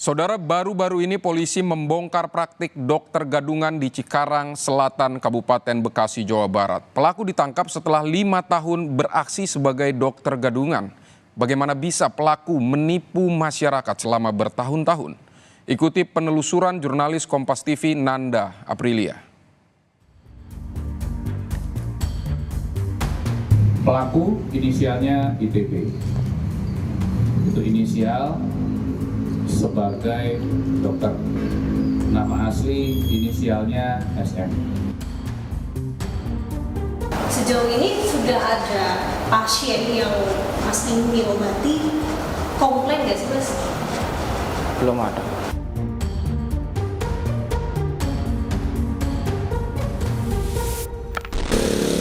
Saudara, baru-baru ini polisi membongkar praktik dokter gadungan di Cikarang Selatan, Kabupaten Bekasi, Jawa Barat. Pelaku ditangkap setelah 5 tahun beraksi sebagai dokter gadungan. Bagaimana bisa pelaku menipu masyarakat selama bertahun-tahun? Ikuti penelusuran jurnalis Kompas TV Nanda Aprilia. Pelaku inisialnya ITB. Itu inisial sebagai dokter. Nama asli inisialnya SM. Sejauh ini sudah ada pasien yang Mas Ingwi obati, komplain nggak sih Mas? Belum ada.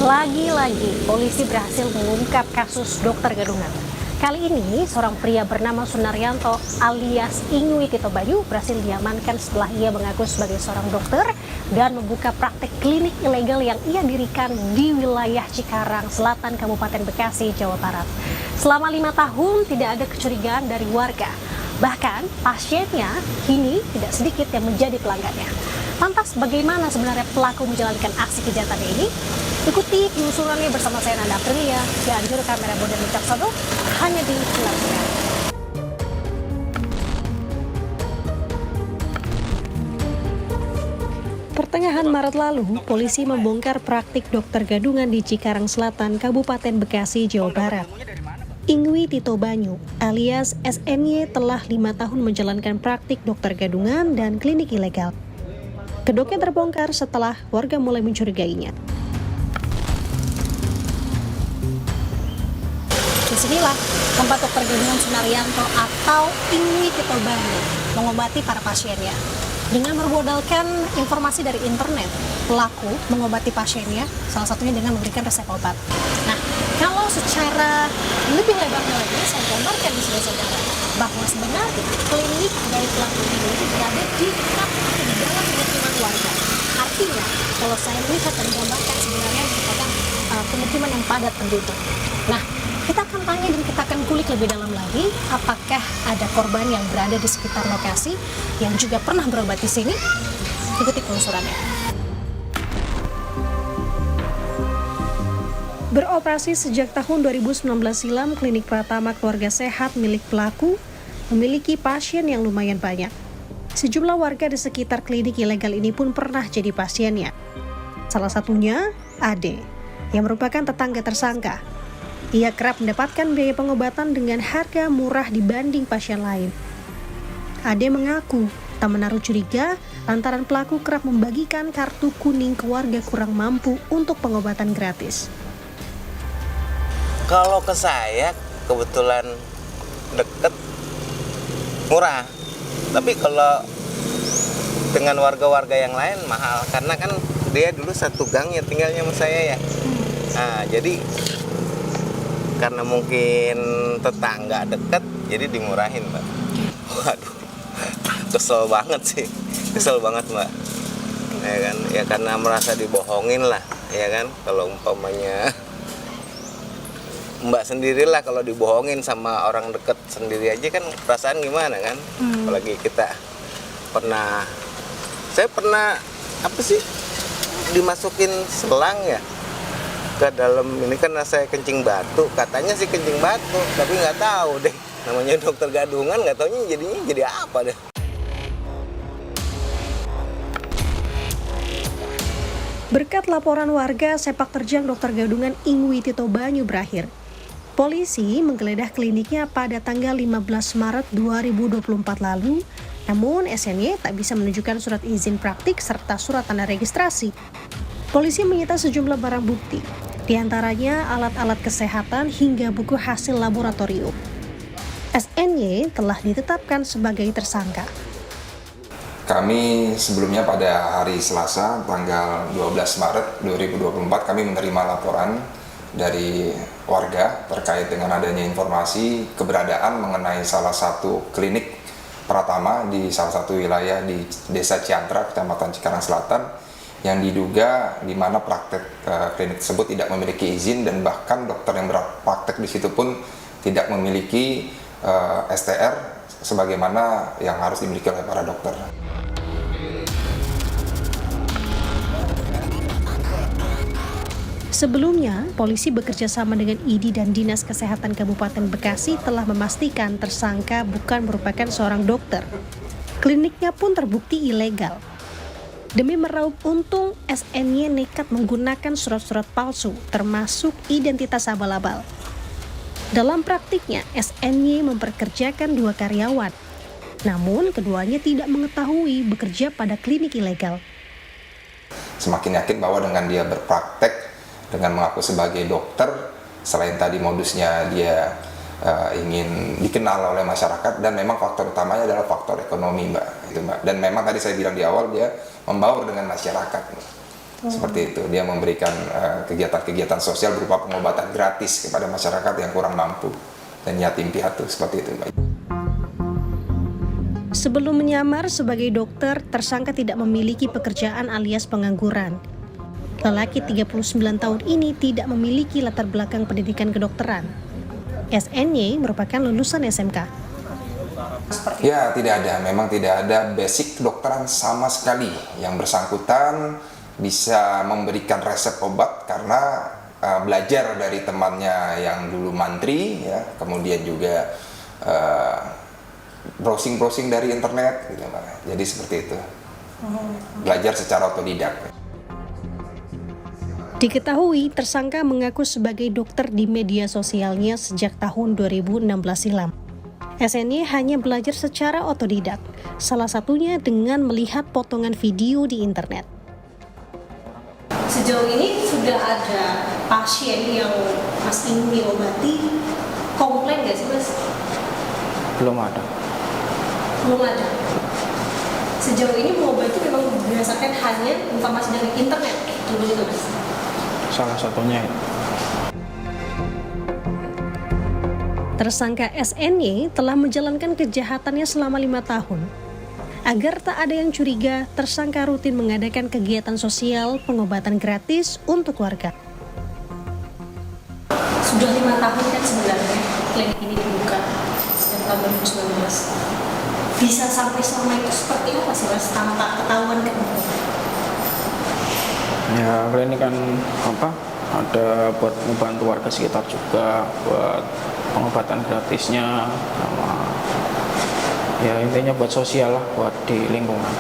Lagi-lagi polisi berhasil mengungkap kasus dokter gadungan. Kali ini seorang pria bernama Sunaryanto alias Ingwi Tito Bayu berhasil diamankan setelah ia mengaku sebagai seorang dokter dan membuka praktek klinik ilegal yang ia dirikan di wilayah Cikarang Selatan, Kabupaten Bekasi, Jawa Barat. Selama 5 tahun tidak ada kecurigaan dari warga. Bahkan pasiennya kini tidak sedikit yang menjadi pelanggannya. Lantas bagaimana sebenarnya pelaku menjalankan aksi kejahatannya ini? Ikuti penelusurannya bersama saya Nanda Aprilia dan juru kamera Bodan Wicaksono hanya di Kilas Siang. Pertengahan Maret lalu, polisi membongkar praktik dokter gadungan di Cikarang Selatan, Kabupaten Bekasi, Jawa Barat. Ingwi Tito Bayu alias SNY telah 5 tahun menjalankan praktik dokter gadungan dan klinik ilegal. Kedoknya terbongkar setelah warga mulai mencurigainya. Disinilah tempat dokter gadungan Sunaryanto atau Ingwi Tito Bayu mengobati para pasiennya. Dengan bermodalkan informasi dari internet, pelaku mengobati pasiennya, salah satunya dengan memberikan resep obat. Nah, kalau secara lebih lebarnya lagi, saya gambarkan di sini saudara, bahwa sebenarnya klinik dari pelaku ini berada di dalam pemukiman warga. Artinya, kalau saya lihat dan gambarkan sebenarnya merupakan pemukiman yang padat penduduk. Nah, kita akan tanya dan kita akan kulik lebih dalam lagi apakah ada korban yang berada di sekitar lokasi yang juga pernah berobat di sini. Ikuti penelusurannya. Beroperasi sejak tahun 2019 silam, klinik Pratama Keluarga Sehat milik pelaku memiliki pasien yang lumayan banyak. Sejumlah warga di sekitar klinik ilegal ini pun pernah jadi pasiennya. Salah satunya Ade, yang merupakan tetangga tersangka. Ia kerap mendapatkan biaya pengobatan dengan harga murah dibanding pasien lain. Ade mengaku tak menaruh curiga lantaran pelaku kerap membagikan kartu kuning ke warga kurang mampu untuk pengobatan gratis. Kalau ke saya kebetulan deket, murah. Tapi kalau dengan warga-warga yang lain mahal, karena kan dia dulu satu gang ya tinggalnya sama saya ya. Nah, jadi karena mungkin tetangga deket, jadi dimurahin, Mbak. Waduh, kesel banget sih, kesel banget, Mbak. Ya kan, ya karena merasa dibohongin lah, ya kan. Kalau umpamanya Mbak sendirilah kalau dibohongin sama orang deket sendiri aja kan perasaan gimana kan? Apalagi kita saya pernah apa sih dimasukin selang ya ke dalam ini kan saya kencing batu, katanya sih kencing batu, tapi nggak tahu deh namanya dokter gadungan, nggak taunya jadinya jadi apa deh. Berkat laporan warga, sepak terjang dokter gadungan Ingwi Tito Bayu berakhir. Polisi menggeledah kliniknya pada tanggal 15 Maret 2024 lalu, namun SNY tak bisa menunjukkan surat izin praktik serta surat tanda registrasi. Polisi menyita sejumlah barang bukti, di antaranya alat-alat kesehatan hingga buku hasil laboratorium. SNY telah ditetapkan sebagai tersangka. Kami sebelumnya pada hari Selasa tanggal 12 Maret 2024 kami menerima laporan dari warga terkait dengan adanya informasi keberadaan mengenai salah satu klinik Pratama di salah satu wilayah di Desa Ciantra, Kecamatan Cikarang Selatan, yang diduga di mana praktek klinik tersebut tidak memiliki izin dan bahkan dokter yang berpraktek di situ pun tidak memiliki STR sebagaimana yang harus dimiliki oleh para dokter. Sebelumnya, polisi bekerja sama dengan ID dan Dinas Kesehatan Kabupaten Bekasi telah memastikan tersangka bukan merupakan seorang dokter. Kliniknya pun terbukti ilegal. Demi meraup untung, SNY nekat menggunakan surat-surat palsu, termasuk identitas abal-abal. Dalam praktiknya, SNY memperkerjakan 2 karyawan. Namun, keduanya tidak mengetahui bekerja pada klinik ilegal. Semakin yakin bahwa dengan dia berpraktek, dengan mengaku sebagai dokter, selain tadi modusnya dia ingin dikenal oleh masyarakat, dan memang faktor utamanya adalah faktor ekonomi, Mbak. Itu, Mbak. Dan memang tadi saya bilang di awal, dia membaur dengan masyarakat. Seperti itu, dia memberikan kegiatan-kegiatan sosial berupa pengobatan gratis kepada masyarakat yang kurang mampu dan yatim piatu, seperti itu, Mbak. Sebelum menyamar sebagai dokter, tersangka tidak memiliki pekerjaan alias pengangguran. Lelaki 39 tahun ini tidak memiliki latar belakang pendidikan kedokteran. SNY merupakan lulusan SMK. Ya, tidak ada. Memang tidak ada basic kedokteran sama sekali. Yang bersangkutan bisa memberikan resep obat karena belajar dari temannya yang dulu mantri, ya, kemudian juga browsing dari internet, gitu, Mbak. Jadi seperti itu. Belajar secara otodidak. Diketahui tersangka mengaku sebagai dokter di media sosialnya sejak tahun 2016 silam. SNY hanya belajar secara otodidak, salah satunya dengan melihat potongan video di internet. Sejauh ini sudah ada pasien yang Mas ini obati, komplain nggak sih, Mas? Belum ada. Belum ada. Sejauh ini mengobati memang berdasarkan hanya informasi dari internet, begitu, Mas? Salah satunya itu. Tersangka SNY telah menjalankan kejahatannya selama 5 tahun. Agar tak ada yang curiga, tersangka rutin mengadakan kegiatan sosial pengobatan gratis untuk warga. Sudah 5 tahun kan sebenarnya klinik ini dibuka sejak tahun 2019. Bisa sampai selama itu seperti apa sih, Mas, tanpa ketahuan kan? Ya, klinik kan ada buat membantu warga sekitar juga, buat pengobatan gratisnya, sama ya intinya buat sosial lah, buat di lingkungan.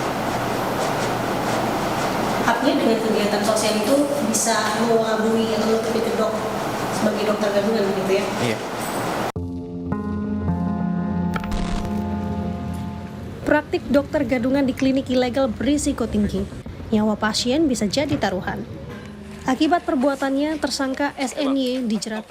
Artinya dengan kegiatan sosial itu bisa mengelabui atau menutupi kedok sebagai dokter gadungan begitu ya? Iya. Praktik dokter gadungan di klinik ilegal berisiko tinggi. Nyawa pasien bisa jadi taruhan. Akibat perbuatannya, tersangka SNY dijerat